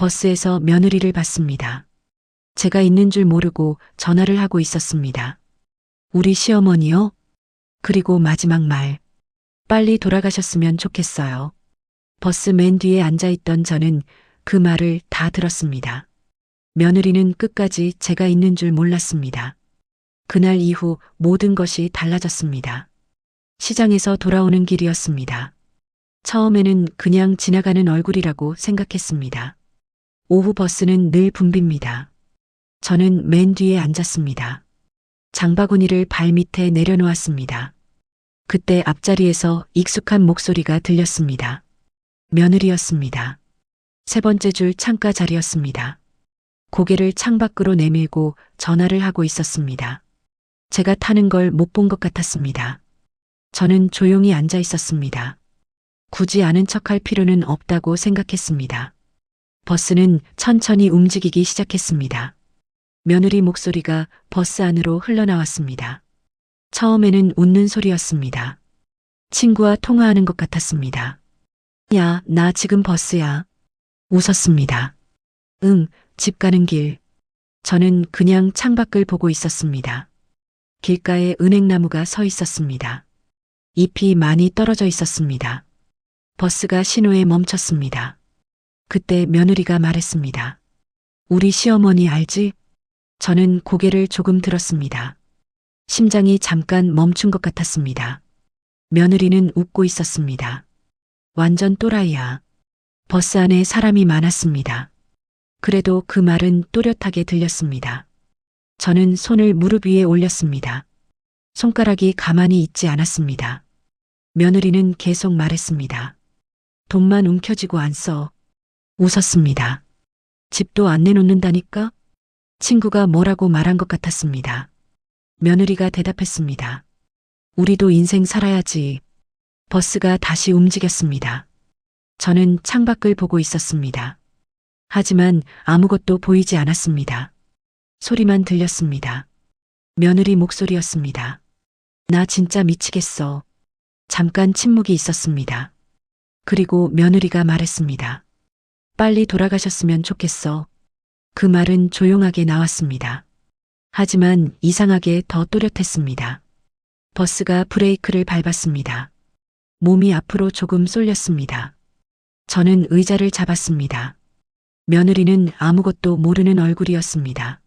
버스에서 며느리를 봤습니다. 제가 있는 줄 모르고 전화를 하고 있었습니다. 우리 시어머니요? 그리고 마지막 말. 빨리 돌아가셨으면 좋겠어요. 버스 맨 뒤에 앉아있던 저는 그 말을 다 들었습니다. 며느리는 끝까지 제가 있는 줄 몰랐습니다. 그날 이후 모든 것이 달라졌습니다. 시장에서 돌아오는 길이었습니다. 처음에는 그냥 지나가는 얼굴이라고 생각했습니다. 오후 버스는 늘 붐빕니다. 저는 맨 뒤에 앉았습니다. 장바구니를 발 밑에 내려놓았습니다. 그때 앞자리에서 익숙한 목소리가 들렸습니다. 며느리였습니다. 세 번째 줄 창가 자리였습니다. 고개를 창밖으로 내밀고 전화를 하고 있었습니다. 제가 타는 걸 못 본 것 같았습니다. 저는 조용히 앉아 있었습니다. 굳이 아는 척할 필요는 없다고 생각했습니다. 버스는 천천히 움직이기 시작했습니다. 며느리 목소리가 버스 안으로 흘러나왔습니다. 처음에는 웃는 소리였습니다. 친구와 통화하는 것 같았습니다. 야, 나 지금 버스야. 웃었습니다. 응, 집 가는 길. 저는 그냥 창밖을 보고 있었습니다. 길가에 은행나무가 서 있었습니다. 잎이 많이 떨어져 있었습니다. 버스가 신호에 멈췄습니다. 그때 며느리가 말했습니다. 우리 시어머니 알지? 저는 고개를 조금 들었습니다. 심장이 잠깐 멈춘 것 같았습니다. 며느리는 웃고 있었습니다. 완전 또라이야. 버스 안에 사람이 많았습니다. 그래도 그 말은 또렷하게 들렸습니다. 저는 손을 무릎 위에 올렸습니다. 손가락이 가만히 있지 않았습니다. 며느리는 계속 말했습니다. 돈만 움켜쥐고 안 써. 웃었습니다. 집도 안 내놓는다니까? 친구가 뭐라고 말한 것 같았습니다. 며느리가 대답했습니다. 우리도 인생 살아야지. 버스가 다시 움직였습니다. 저는 창밖을 보고 있었습니다. 하지만 아무것도 보이지 않았습니다. 소리만 들렸습니다. 며느리 목소리였습니다. 나 진짜 미치겠어. 잠깐 침묵이 있었습니다. 그리고 며느리가 말했습니다. 빨리 돌아가셨으면 좋겠어. 그 말은 조용하게 나왔습니다. 하지만 이상하게 더 또렷했습니다. 버스가 브레이크를 밟았습니다. 몸이 앞으로 조금 쏠렸습니다. 저는 의자를 잡았습니다. 며느리는 아무것도 모르는 얼굴이었습니다.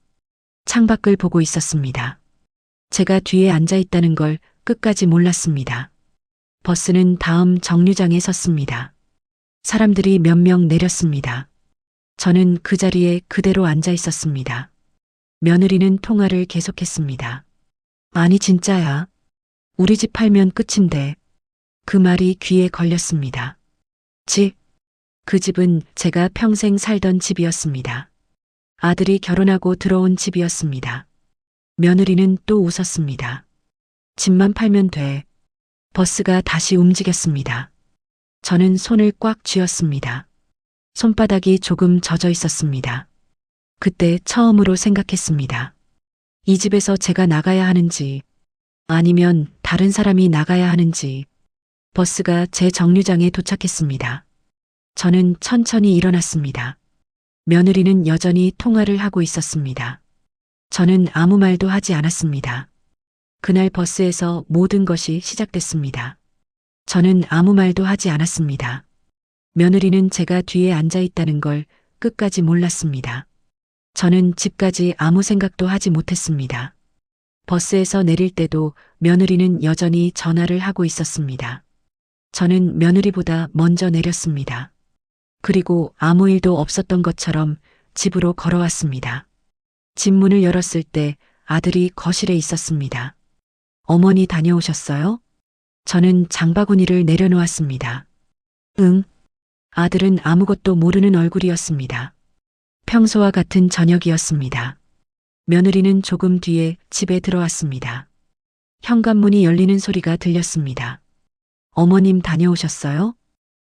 창밖을 보고 있었습니다. 제가 뒤에 앉아 있다는 걸 끝까지 몰랐습니다. 버스는 다음 정류장에 섰습니다. 사람들이 몇 명 내렸습니다. 저는 그 자리에 그대로 앉아 있었습니다. 며느리는 통화를 계속했습니다. 아니 진짜야. 우리 집 팔면 끝인데. 그 말이 귀에 걸렸습니다. 집. 그 집은 제가 평생 살던 집이었습니다. 아들이 결혼하고 들어온 집이었습니다. 며느리는 또 웃었습니다. 집만 팔면 돼. 버스가 다시 움직였습니다. 저는 손을 꽉 쥐었습니다. 손바닥이 조금 젖어 있었습니다. 그때 처음으로 생각했습니다. 이 집에서 제가 나가야 하는지, 아니면 다른 사람이 나가야 하는지. 버스가 제 정류장에 도착했습니다. 저는 천천히 일어났습니다. 며느리는 여전히 통화를 하고 있었습니다. 저는 아무 말도 하지 않았습니다. 그날 버스에서 모든 것이 시작됐습니다. 저는 아무 말도 하지 않았습니다. 며느리는 제가 뒤에 앉아 있다는 걸 끝까지 몰랐습니다. 저는 집까지 아무 생각도 하지 못했습니다. 버스에서 내릴 때도 며느리는 여전히 전화를 하고 있었습니다. 저는 며느리보다 먼저 내렸습니다. 그리고 아무 일도 없었던 것처럼 집으로 걸어왔습니다. 집 문을 열었을 때 아들이 거실에 있었습니다. 어머니 다녀오셨어요? 저는 장바구니를 내려놓았습니다. 응. 아들은 아무것도 모르는 얼굴이었습니다. 평소와 같은 저녁이었습니다. 며느리는 조금 뒤에 집에 들어왔습니다. 현관문이 열리는 소리가 들렸습니다. 어머님 다녀오셨어요?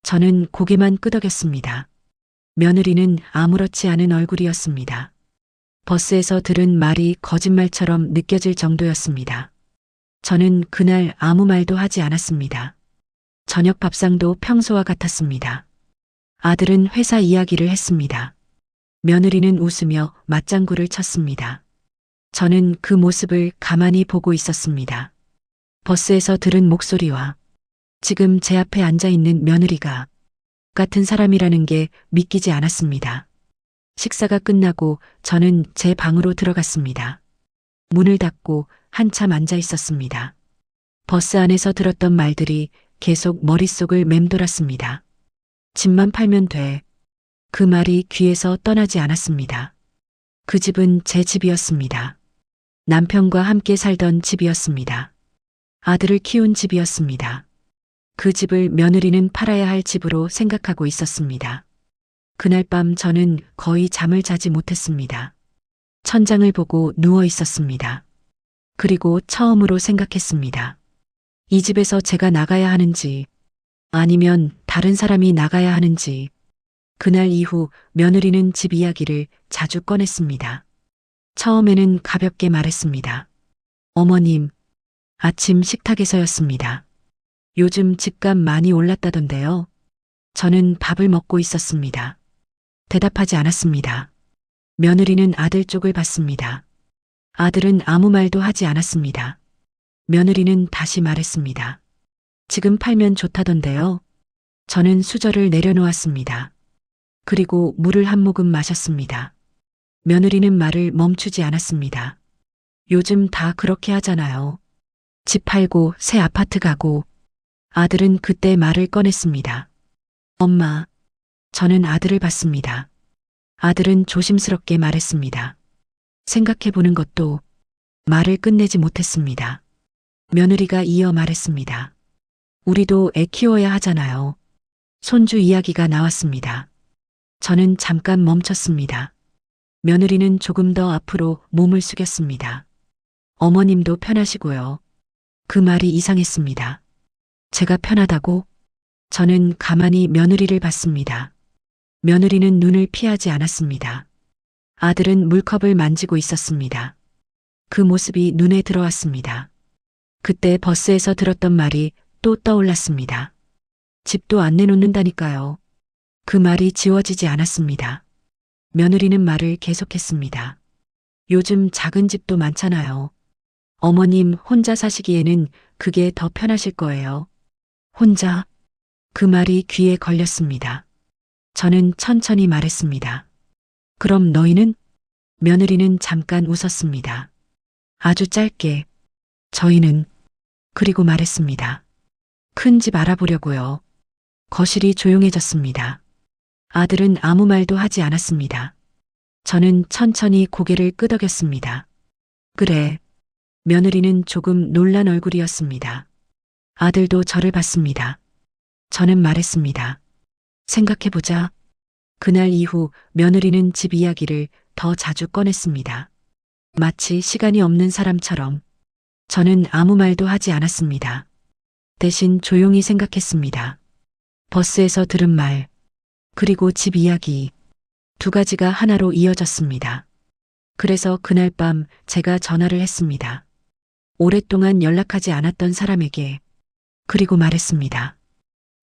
저는 고개만 끄덕였습니다. 며느리는 아무렇지 않은 얼굴이었습니다. 버스에서 들은 말이 거짓말처럼 느껴질 정도였습니다. 저는 그날 아무 말도 하지 않았습니다. 저녁 밥상도 평소와 같았습니다. 아들은 회사 이야기를 했습니다. 며느리는 웃으며 맞장구를 쳤습니다. 저는 그 모습을 가만히 보고 있었습니다. 버스에서 들은 목소리와 지금 제 앞에 앉아 있는 며느리가 같은 사람이라는 게 믿기지 않았습니다. 식사가 끝나고 저는 제 방으로 들어갔습니다. 문을 닫고 한참 앉아 있었습니다. 버스 안에서 들었던 말들이 계속 머릿속을 맴돌았습니다. 집만 팔면 돼. 그 말이 귀에서 떠나지 않았습니다. 그 집은 제 집이었습니다. 남편과 함께 살던 집이었습니다. 아들을 키운 집이었습니다. 그 집을 며느리는 팔아야 할 집으로 생각하고 있었습니다. 그날 밤 저는 거의 잠을 자지 못했습니다. 천장을 보고 누워 있었습니다. 그리고 처음으로 생각했습니다. 이 집에서 제가 나가야 하는지 아니면 다른 사람이 나가야 하는지. 그날 이후 며느리는 집 이야기를 자주 꺼냈습니다. 처음에는 가볍게 말했습니다. 어머님, 아침 식탁에서였습니다. 요즘 집값 많이 올랐다던데요. 저는 밥을 먹고 있었습니다. 대답하지 않았습니다. 며느리는 아들 쪽을 봤습니다. 아들은 아무 말도 하지 않았습니다. 며느리는 다시 말했습니다. 지금 팔면 좋다던데요. 저는 수저를 내려놓았습니다. 그리고 물을 한 모금 마셨습니다. 며느리는 말을 멈추지 않았습니다. 요즘 다 그렇게 하잖아요. 집 팔고 새 아파트 가고. 아들은 그때 말을 꺼냈습니다. 엄마, 저는 아들을 봤습니다. 아들은 조심스럽게 말했습니다. 생각해보는 것도. 말을 끝내지 못했습니다. 며느리가 이어 말했습니다. 우리도 애 키워야 하잖아요. 손주 이야기가 나왔습니다. 저는 잠깐 멈췄습니다. 며느리는 조금 더 앞으로 몸을 숙였습니다. 어머님도 편하시고요. 그 말이 이상했습니다. 제가 편하다고? 저는 가만히 며느리를 봤습니다. 며느리는 눈을 피하지 않았습니다. 아들은 물컵을 만지고 있었습니다. 그 모습이 눈에 들어왔습니다. 그때 버스에서 들었던 말이 또 떠올랐습니다. 집도 안 내놓는다니까요. 그 말이 지워지지 않았습니다. 며느리는 말을 계속했습니다. 요즘 작은 집도 많잖아요. 어머님 혼자 사시기에는 그게 더 편하실 거예요. 혼자? 그 말이 귀에 걸렸습니다. 저는 천천히 말했습니다. 그럼 너희는? 며느리는 잠깐 웃었습니다. 아주 짧게. 저희는. 그리고 말했습니다. 큰 집 알아보려고요. 거실이 조용해졌습니다. 아들은 아무 말도 하지 않았습니다. 저는 천천히 고개를 끄덕였습니다. 그래. 며느리는 조금 놀란 얼굴이었습니다. 아들도 저를 봤습니다. 저는 말했습니다. 생각해보자. 그날 이후 며느리는 집 이야기를 더 자주 꺼냈습니다. 마치 시간이 없는 사람처럼. 저는 아무 말도 하지 않았습니다. 대신 조용히 생각했습니다. 버스에서 들은 말, 그리고 집 이야기, 두 가지가 하나로 이어졌습니다. 그래서 그날 밤 제가 전화를 했습니다. 오랫동안 연락하지 않았던 사람에게. 그리고 말했습니다.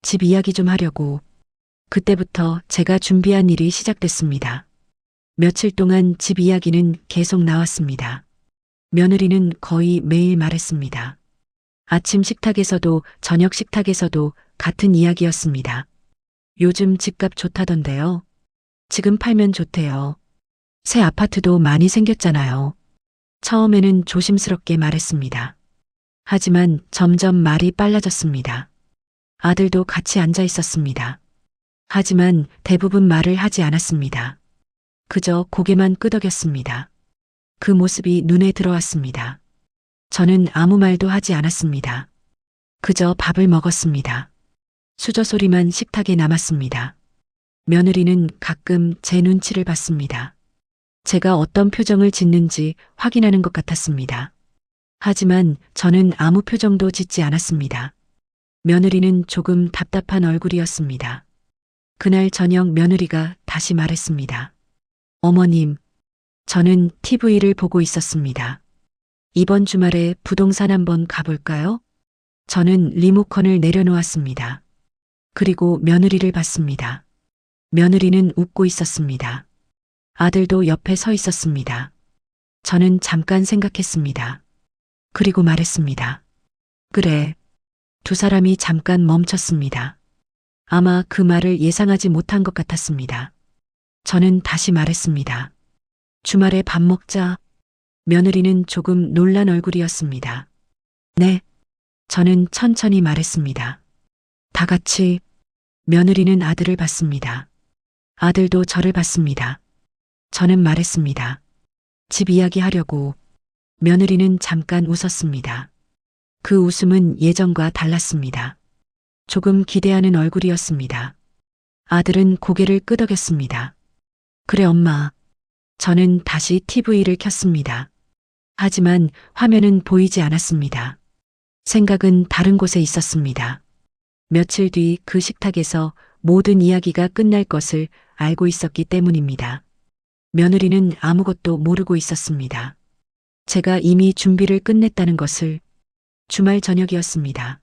집 이야기 좀 하려고. 그때부터 제가 준비한 일이 시작됐습니다. 며칠 동안 집 이야기는 계속 나왔습니다. 며느리는 거의 매일 말했습니다. 아침 식탁에서도 저녁 식탁에서도 같은 이야기였습니다. 요즘 집값 좋다던데요. 지금 팔면 좋대요. 새 아파트도 많이 생겼잖아요. 처음에는 조심스럽게 말했습니다. 하지만 점점 말이 빨라졌습니다. 아들도 같이 앉아 있었습니다. 하지만 대부분 말을 하지 않았습니다. 그저 고개만 끄덕였습니다. 그 모습이 눈에 들어왔습니다. 저는 아무 말도 하지 않았습니다. 그저 밥을 먹었습니다. 수저 소리만 식탁에 남았습니다. 며느리는 가끔 제 눈치를 봤습니다. 제가 어떤 표정을 짓는지 확인하는 것 같았습니다. 하지만 저는 아무 표정도 짓지 않았습니다. 며느리는 조금 답답한 얼굴이었습니다. 그날 저녁 며느리가 다시 말했습니다. 어머님, 저는 TV를 보고 있었습니다. 이번 주말에 부동산 한번 가볼까요? 저는 리모컨을 내려놓았습니다. 그리고 며느리를 봤습니다. 며느리는 웃고 있었습니다. 아들도 옆에 서 있었습니다. 저는 잠깐 생각했습니다. 그리고 말했습니다. 그래. 두 사람이 잠깐 멈췄습니다. 아마 그 말을 예상하지 못한 것 같았습니다. 저는 다시 말했습니다. 주말에 밥 먹자. 며느리는 조금 놀란 얼굴이었습니다. 네. 저는 천천히 말했습니다. 다 같이. 며느리는 아들을 봤습니다. 아들도 저를 봤습니다. 저는 말했습니다. 집 이야기하려고. 며느리는 잠깐 웃었습니다. 그 웃음은 예전과 달랐습니다. 조금 기대하는 얼굴이었습니다. 아들은 고개를 끄덕였습니다. 그래 엄마. 저는 다시 TV를 켰습니다. 하지만 화면은 보이지 않았습니다. 생각은 다른 곳에 있었습니다. 며칠 뒤 그 식탁에서 모든 이야기가 끝날 것을 알고 있었기 때문입니다. 며느리는 아무것도 모르고 있었습니다. 제가 이미 준비를 끝냈다는 것을. 주말 저녁이었습니다.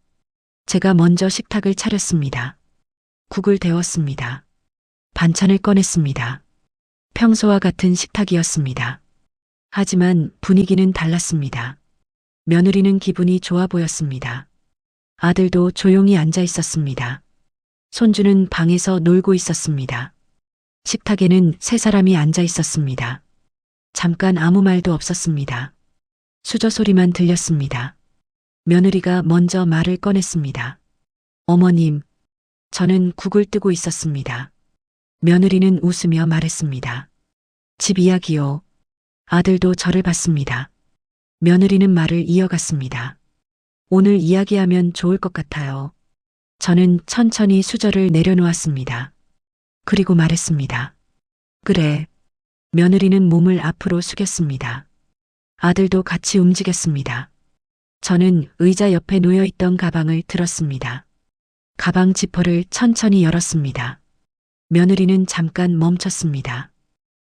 제가 먼저 식탁을 차렸습니다. 국을 데웠습니다. 반찬을 꺼냈습니다. 평소와 같은 식탁이었습니다. 하지만 분위기는 달랐습니다. 며느리는 기분이 좋아 보였습니다. 아들도 조용히 앉아 있었습니다. 손주는 방에서 놀고 있었습니다. 식탁에는 세 사람이 앉아 있었습니다. 잠깐 아무 말도 없었습니다. 수저 소리만 들렸습니다. 며느리가 먼저 말을 꺼냈습니다. 어머님, 저는 국을 뜨고 있었습니다. 며느리는 웃으며 말했습니다. 집 이야기요. 아들도 저를 봤습니다. 며느리는 말을 이어갔습니다. 오늘 이야기하면 좋을 것 같아요. 저는 천천히 수저를 내려놓았습니다. 그리고 말했습니다. 그래. 며느리는 몸을 앞으로 숙였습니다. 아들도 같이 움직였습니다. 저는 의자 옆에 놓여있던 가방을 들었습니다. 가방 지퍼를 천천히 열었습니다. 며느리는 잠깐 멈췄습니다.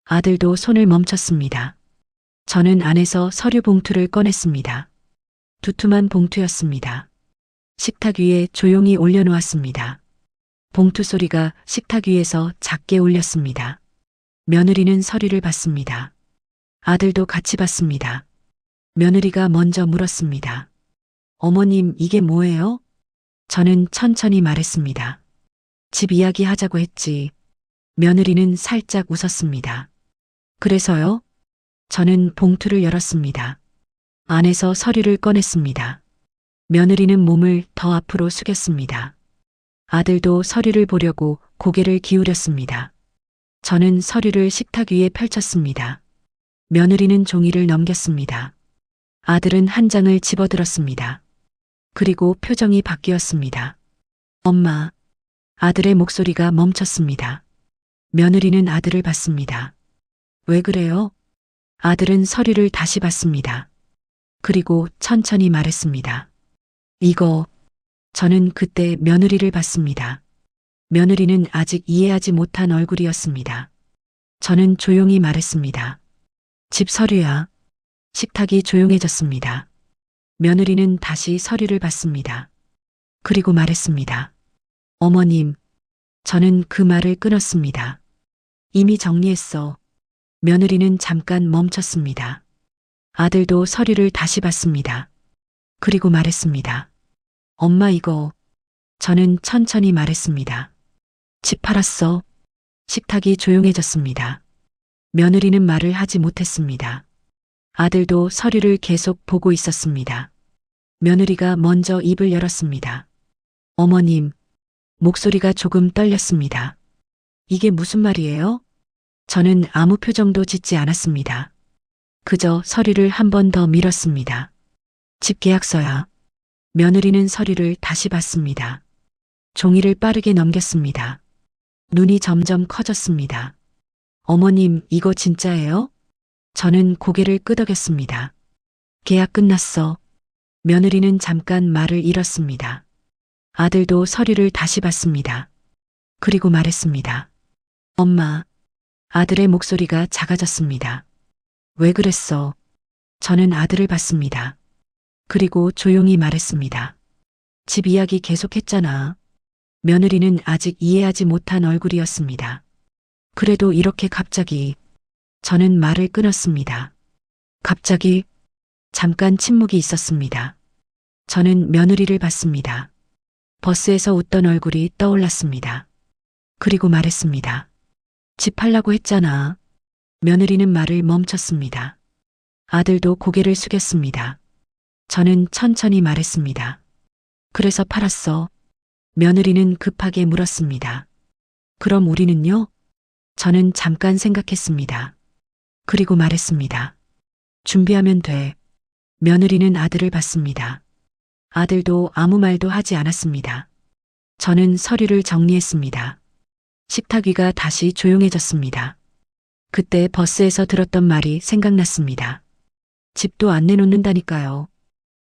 아들도 손을 멈췄습니다. 저는 안에서 서류 봉투를 꺼냈습니다. 두툼한 봉투였습니다. 식탁 위에 조용히 올려놓았습니다. 봉투 소리가 식탁 위에서 작게 울렸습니다. 며느리는 서류를 봤습니다. 아들도 같이 봤습니다. 며느리가 먼저 물었습니다. 어머님, 이게 뭐예요? 저는 천천히 말했습니다. 집 이야기 하자고 했지. 며느리는 살짝 웃었습니다. 그래서요? 저는 봉투를 열었습니다. 안에서 서류를 꺼냈습니다. 며느리는 몸을 더 앞으로 숙였습니다. 아들도 서류를 보려고 고개를 기울였습니다. 저는 서류를 식탁 위에 펼쳤습니다. 며느리는 종이를 넘겼습니다. 아들은 한 장을 집어들었습니다. 그리고 표정이 바뀌었습니다. 엄마. 아들의 목소리가 멈췄습니다. 며느리는 아들을 봤습니다. 왜 그래요? 아들은 서류를 다시 봤습니다. 그리고 천천히 말했습니다. 이거. 저는 그때 며느리를 봤습니다. 며느리는 아직 이해하지 못한 얼굴이었습니다. 저는 조용히 말했습니다. 집 서류야. 식탁이 조용해졌습니다. 며느리는 다시 서류를 봤습니다. 그리고 말했습니다. 어머님, 저는 그 말을 끊었습니다. 이미 정리했어. 며느리는 잠깐 멈췄습니다. 아들도 서류를 다시 봤습니다. 그리고 말했습니다. 엄마 이거. 저는 천천히 말했습니다. 집 팔았어. 식탁이 조용해졌습니다. 며느리는 말을 하지 못했습니다. 아들도 서류를 계속 보고 있었습니다. 며느리가 먼저 입을 열었습니다. 어머님, 목소리가 조금 떨렸습니다. 이게 무슨 말이에요? 저는 아무 표정도 짓지 않았습니다. 그저 서류를 한 번 더 밀었습니다. 집 계약서야. 며느리는 서류를 다시 봤습니다. 종이를 빠르게 넘겼습니다. 눈이 점점 커졌습니다. 어머님, 이거 진짜예요? 저는 고개를 끄덕였습니다. 계약 끝났어. 며느리는 잠깐 말을 잃었습니다. 아들도 서류를 다시 봤습니다. 그리고 말했습니다. 엄마. 아들의 목소리가 작아졌습니다. 왜 그랬어? 저는 아들을 봤습니다. 그리고 조용히 말했습니다. 집 이야기 계속했잖아. 며느리는 아직 이해하지 못한 얼굴이었습니다. 그래도 이렇게 갑자기. 저는 말을 끊었습니다. 갑자기 잠깐 침묵이 있었습니다. 저는 며느리를 봤습니다. 버스에서 웃던 얼굴이 떠올랐습니다. 그리고 말했습니다. 집 팔라고 했잖아. 며느리는 말을 멈췄습니다. 아들도 고개를 숙였습니다. 저는 천천히 말했습니다. 그래서 팔았어. 며느리는 급하게 물었습니다. 그럼 우리는요? 저는 잠깐 생각했습니다. 그리고 말했습니다. 준비하면 돼. 며느리는 아들을 봤습니다. 아들도 아무 말도 하지 않았습니다. 저는 서류를 정리했습니다. 식탁 위가 다시 조용해졌습니다. 그때 버스에서 들었던 말이 생각났습니다. 집도 안 내놓는다니까요.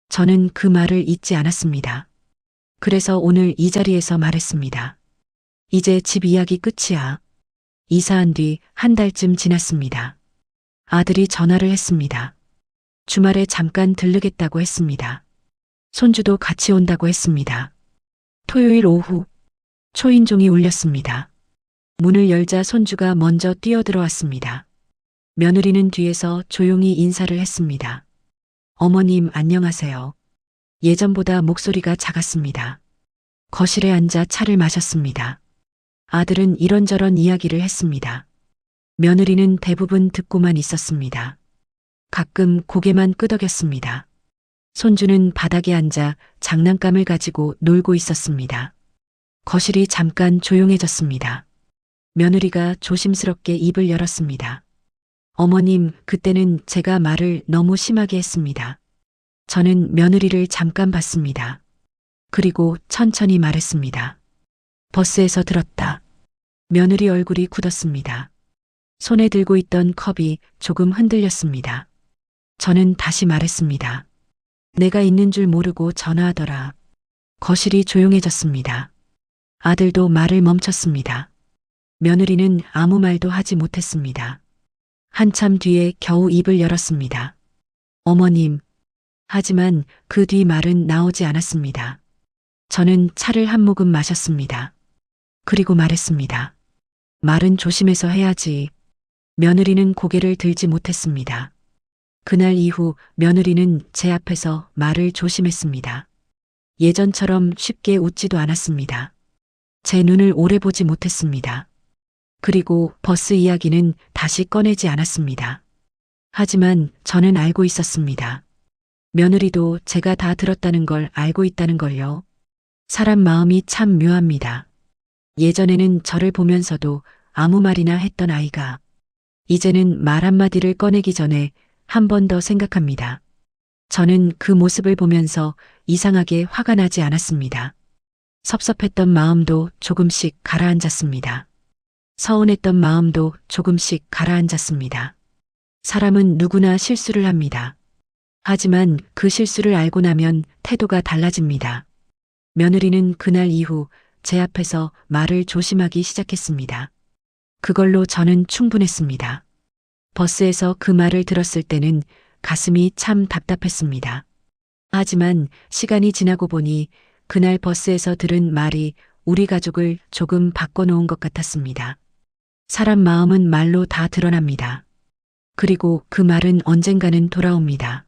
저는 그 말을 잊지 않았습니다. 그래서 오늘 이 자리에서 말했습니다. 이제 집 이야기 끝이야. 이사한 뒤 한 달쯤 지났습니다. 아들이 전화를 했습니다. 주말에 잠깐 들르겠다고 했습니다. 손주도 같이 온다고 했습니다. 토요일 오후 초인종이 울렸습니다. 문을 열자 손주가 먼저 뛰어들어왔습니다. 며느리는 뒤에서 조용히 인사를 했습니다. 어머님 안녕하세요. 예전보다 목소리가 작았습니다. 거실에 앉아 차를 마셨습니다. 아들은 이런저런 이야기를 했습니다. 며느리는 대부분 듣고만 있었습니다. 가끔 고개만 끄덕였습니다. 손주는 바닥에 앉아 장난감을 가지고 놀고 있었습니다. 거실이 잠깐 조용해졌습니다. 며느리가 조심스럽게 입을 열었습니다. 어머님, 그때는 제가 말을 너무 심하게 했습니다. 저는 며느리를 잠깐 봤습니다. 그리고 천천히 말했습니다. 버스에서 들었다. 며느리 얼굴이 굳었습니다. 손에 들고 있던 컵이 조금 흔들렸습니다. 저는 다시 말했습니다. 내가 있는 줄 모르고 전화하더라. 거실이 조용해졌습니다. 아들도 말을 멈췄습니다. 며느리는 아무 말도 하지 못했습니다. 한참 뒤에 겨우 입을 열었습니다. 어머님. 하지만 그 뒤 말은 나오지 않았습니다. 저는 차를 한 모금 마셨습니다. 그리고 말했습니다. 말은 조심해서 해야지. 며느리는 고개를 들지 못했습니다. 그날 이후 며느리는 제 앞에서 말을 조심했습니다. 예전처럼 쉽게 웃지도 않았습니다. 제 눈을 오래 보지 못했습니다. 그리고 버스 이야기는 다시 꺼내지 않았습니다. 하지만 저는 알고 있었습니다. 며느리도 제가 다 들었다는 걸 알고 있다는 걸요. 사람 마음이 참 묘합니다. 예전에는 저를 보면서도 아무 말이나 했던 아이가 이제는 말 한마디를 꺼내기 전에 한 번 더 생각합니다. 저는 그 모습을 보면서 이상하게 화가 나지 않았습니다. 섭섭했던 마음도 조금씩 가라앉았습니다. 서운했던 마음도 조금씩 가라앉았습니다. 사람은 누구나 실수를 합니다. 하지만 그 실수를 알고 나면 태도가 달라집니다. 며느리는 그날 이후 제 앞에서 말을 조심하기 시작했습니다. 그걸로 저는 충분했습니다. 버스에서 그 말을 들었을 때는 가슴이 참 답답했습니다. 하지만 시간이 지나고 보니 그날 버스에서 들은 말이 우리 가족을 조금 바꿔놓은 것 같았습니다. 사람 마음은 말로 다 드러납니다. 그리고 그 말은 언젠가는 돌아옵니다.